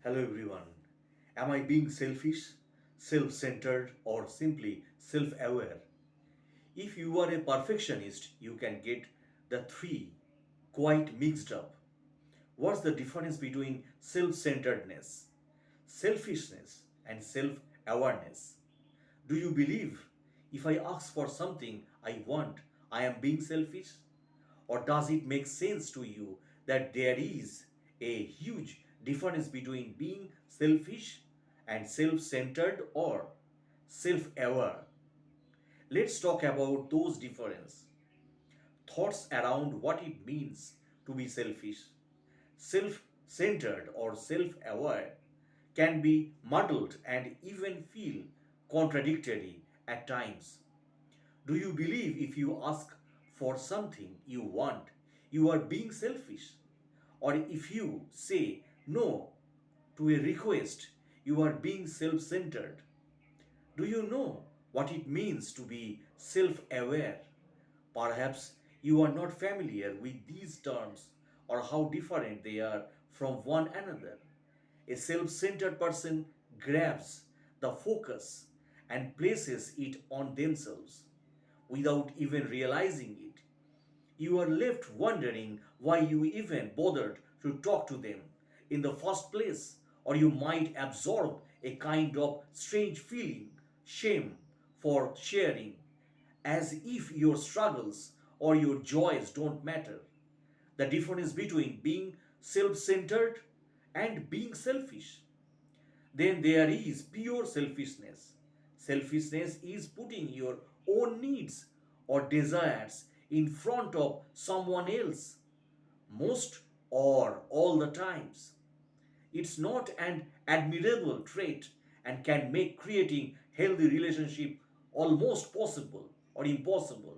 Hello everyone. Am I being selfish, self centered, or simply self aware? If you are a perfectionist, you can get the three quite mixed up. What's the difference between self centeredness, selfishness, and self awareness? Do you believe if I ask for something I want, I am being selfish? Or does it make sense to you that there is a huge difference between being selfish and self centered or self aware? Let's talk about those differences. Thoughts around what it means to be selfish, self centered, or self aware can be muddled and even feel contradictory at times. Do you believe if you ask for something you want, you are being selfish? Or if you say no to a request, you are being self centered? Do you know what it means to be self aware? Perhaps you are not familiar with these terms or how different they are from one another. A self centered person grabs the focus and places it on themselves without even realizing it. You are left wondering why you even bothered to talk to them in the first place, or you might absorb a kind of strange feeling, shame for sharing, as if your struggles or your joys don't matter. The difference between being self centered and being selfish. Then there is pure selfishness. Selfishness is putting your own needs or desires in front of someone else most or all the times. It's not an admirable trait and can make creating healthy relationship almost possible or impossible.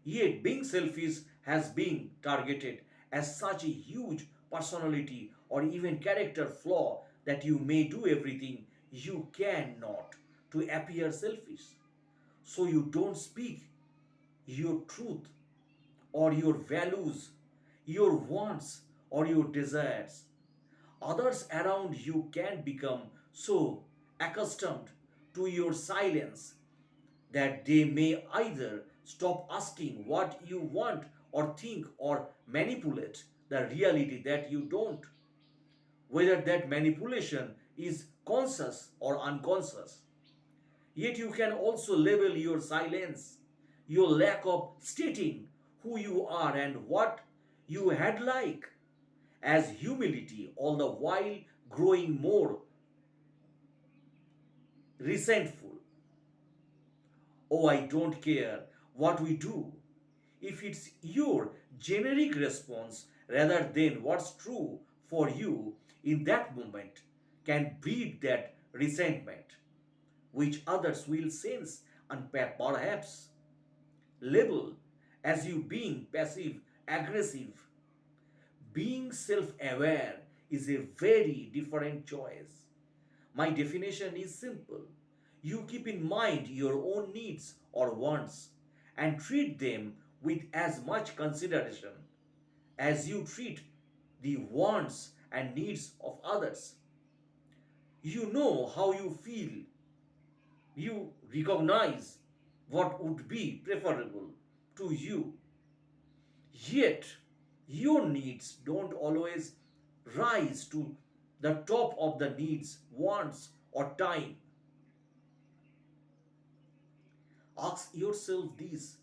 Yet being selfish has been targeted as such a huge personality or even character flaw that you may do everything you cannot to appear selfish. So you don't speak your truth or your values, your wants or your desires. Others around you can become so accustomed to your silence that they may either stop asking what you want or think or manipulate the reality that you don't, whether that manipulation is conscious or unconscious. Yet you can also label your silence, your lack of stating who you are and what you had like, as humility, all the while growing more resentful. Oh, I don't care what we do. If it's your generic response rather than what's true for you in that moment, can breed that resentment, which others will sense and perhaps label as you being passive aggressive. Being self aware is a very different choice. My definition is simple. You keep in mind your own needs or wants and treat them with as much consideration as you treat the wants and needs of others. You know how you feel. You recognize what would be preferable to you. Yet, your needs don't always rise to the top of the needs, wants, or time. Ask yourself this: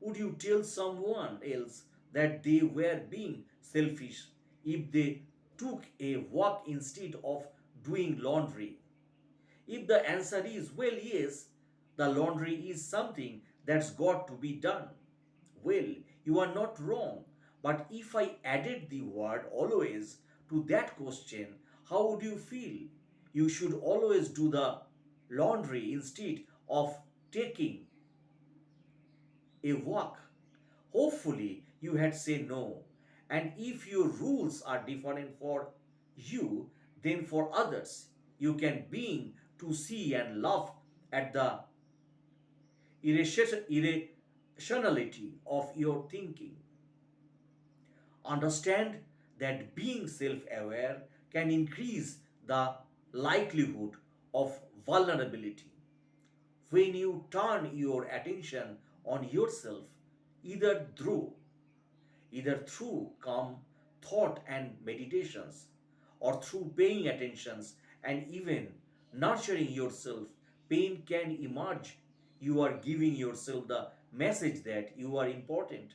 would you tell someone else that they were being selfish if they took a walk instead of doing laundry? If the answer is well, yes, the laundry is something that's got to be done. Well, you are not wrong. But if I added the word always to that question, how would you feel? You should always do the laundry instead of taking a walk. Hopefully, you had said no. And if your rules are different for you than for others, you can being to see and laugh at the irrationality of your thinking. Understand that being self aware can increase the likelihood of vulnerability. When you turn your attention on yourself, either through either through calm thought and meditations, or through paying attentions and even nurturing yourself, pain can emerge. You are giving yourself the message that you are important,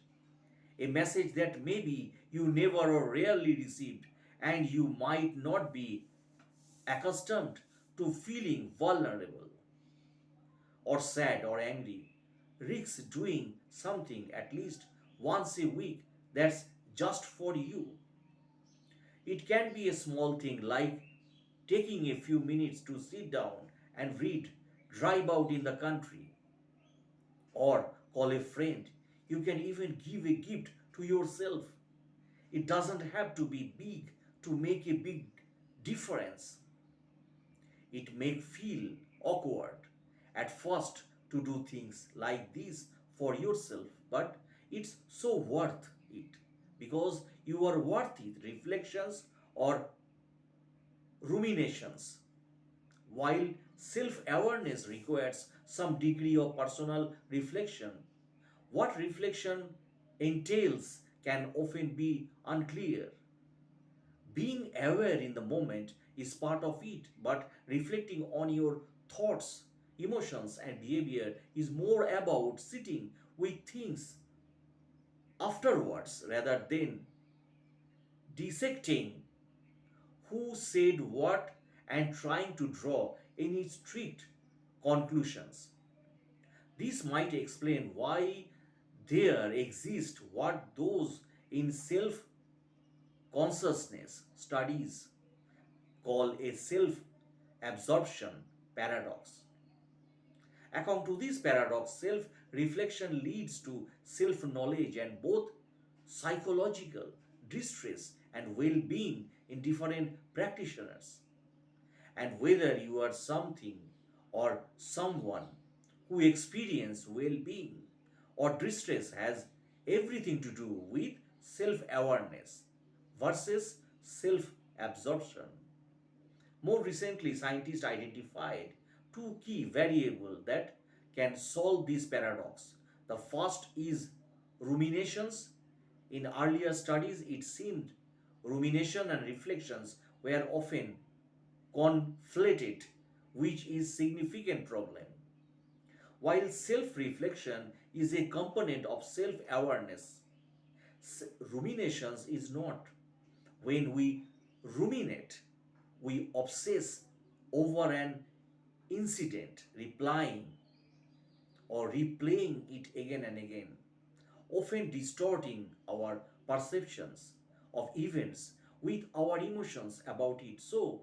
a message that maybe you never or rarely received, and you might not be accustomed to feeling vulnerable or sad or angry. Risks doing something at least once a week that's just for you. It can be a small thing like taking a few minutes to sit down and read, drive out in the country, or call a friend. You can even give a gift to yourself. It doesn't have to be big to make a big difference. It may feel awkward at first to do things like this for yourself, but it's so worth it because you are worth it. Reflections or ruminations. While self awareness requires some degree of personal reflection, what reflection entails can often be unclear. Being aware in the moment is part of it, but reflecting on your thoughts, emotions, and behavior is more about sitting with things afterwards rather than dissecting who said what and trying to draw any strict conclusions. This might explain why there exist what those in self consciousness studies call a self absorption paradox. According to this paradox, self reflection leads to self knowledge and both psychological distress and well being in different practitioners. And whether you are something or someone who experience well-being or distress has everything to do with self-awareness versus self-absorption. More recently, scientists identified two key variables that can solve this paradox. The first is ruminations. In earlier studies, it seemed rumination and reflections were often conflated, which is significant problem. While self-reflection is a component of self-awareness, ruminations is not. When we ruminate, we obsess over an incident, replying or replaying it again and again, often distorting our perceptions of events with our emotions about it. So,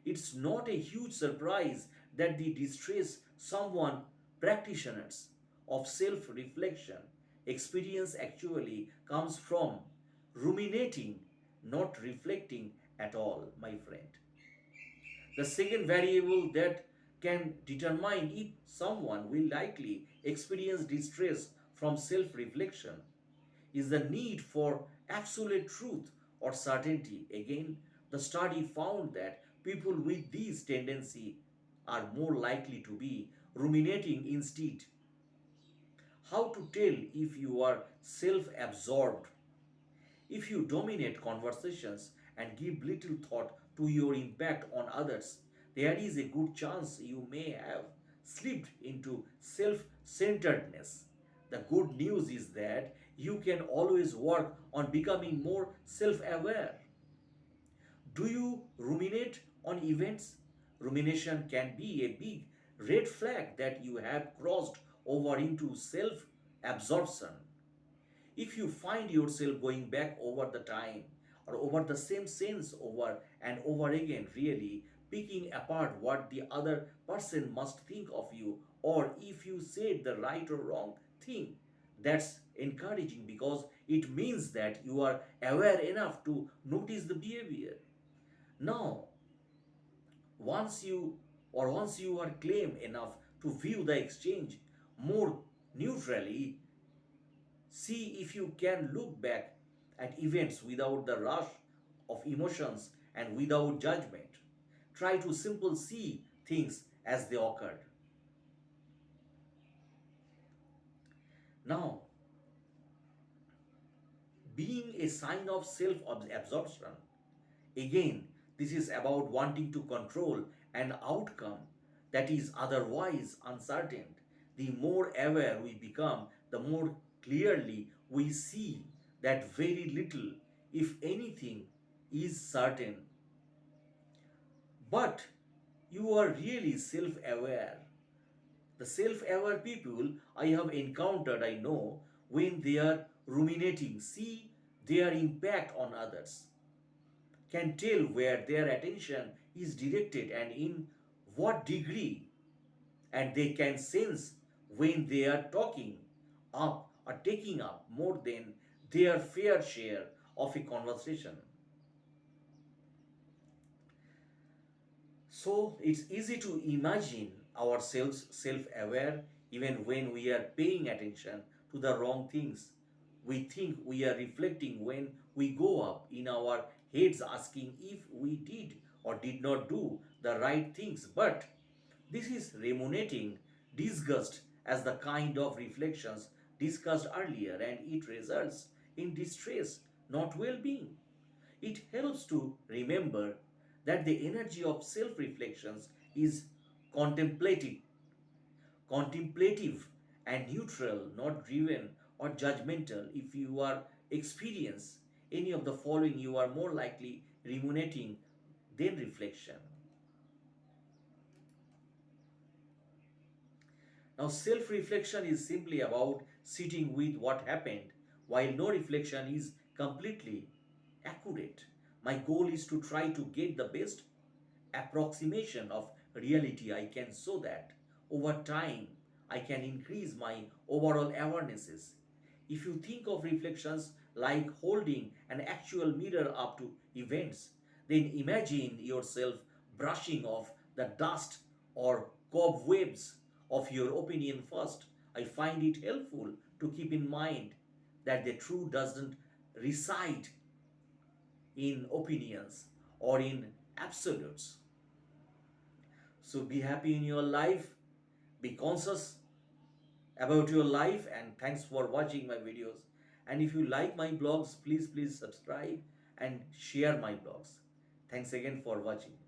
it's not a huge surprise that the distress someone practitioners of self reflection experience actually comes from ruminating, not reflecting at all, my friend. The second variable that can determine if someone will likely experience distress from self reflection is the need for absolute truth or certainty. Again, the study found that people with these tendency are more likely to be ruminating instead. How to tell if you are self absorbed? If you dominate conversations and give little thought to your impact on others, there is a good chance you may have slipped into self centeredness. The good news is that you can always work on becoming more self aware. Do you ruminate on events? Rumination can be a big red flag that you have crossed over into self absorption. If you find yourself going back over the time or over the same sense over and over again, really picking apart what the other person must think of you, or if you said the right or wrong thing, that's encouraging because it means that you are aware enough to notice the behavior. Now, once you are claim enough to view the exchange more neutrally, see if you can look back at events without the rush of emotions and without judgment. Try to simply see things as they occurred. Now, being a sign of self absorption, again, this is about wanting to control an outcome that is otherwise uncertain. The more aware we become, the more clearly we see that very little, if anything, is certain. But you are really self aware. The self aware people I have encountered, I know, when they are ruminating, see their impact on others, can tell where their attention is directed and in what degree, and they can sense when they are talking up or taking up more than their fair share of a conversation. So it's easy to imagine ourselves self aware even when we are paying attention to the wrong things. We think we are reflecting when we go up in our heads asking if we did or did not do the right things. But this is ruminating disgust as the kind of reflections discussed earlier, and it results in distress, not well being. It helps to remember that the energy of self reflections is contemplative, contemplative and neutral, not driven or judgmental. If you are experience any of the following, you are more likely ruminating than reflection. Now, self reflection is simply about sitting with what happened, while no reflection is completely accurate. My goal is to try to get the best approximation of reality I can, so that over time I can increase my overall awarenesses. If you think of reflections like holding an actual mirror up to events, then imagine yourself brushing off the dust or cobwebs of your opinion first. I find it helpful to keep in mind that the truth doesn't reside in opinions or in absolutes. So be happy in your life, be conscious about your life, and thanks for watching my videos. And if you like my blogs, please subscribe and share my blogs. Thanks again for watching.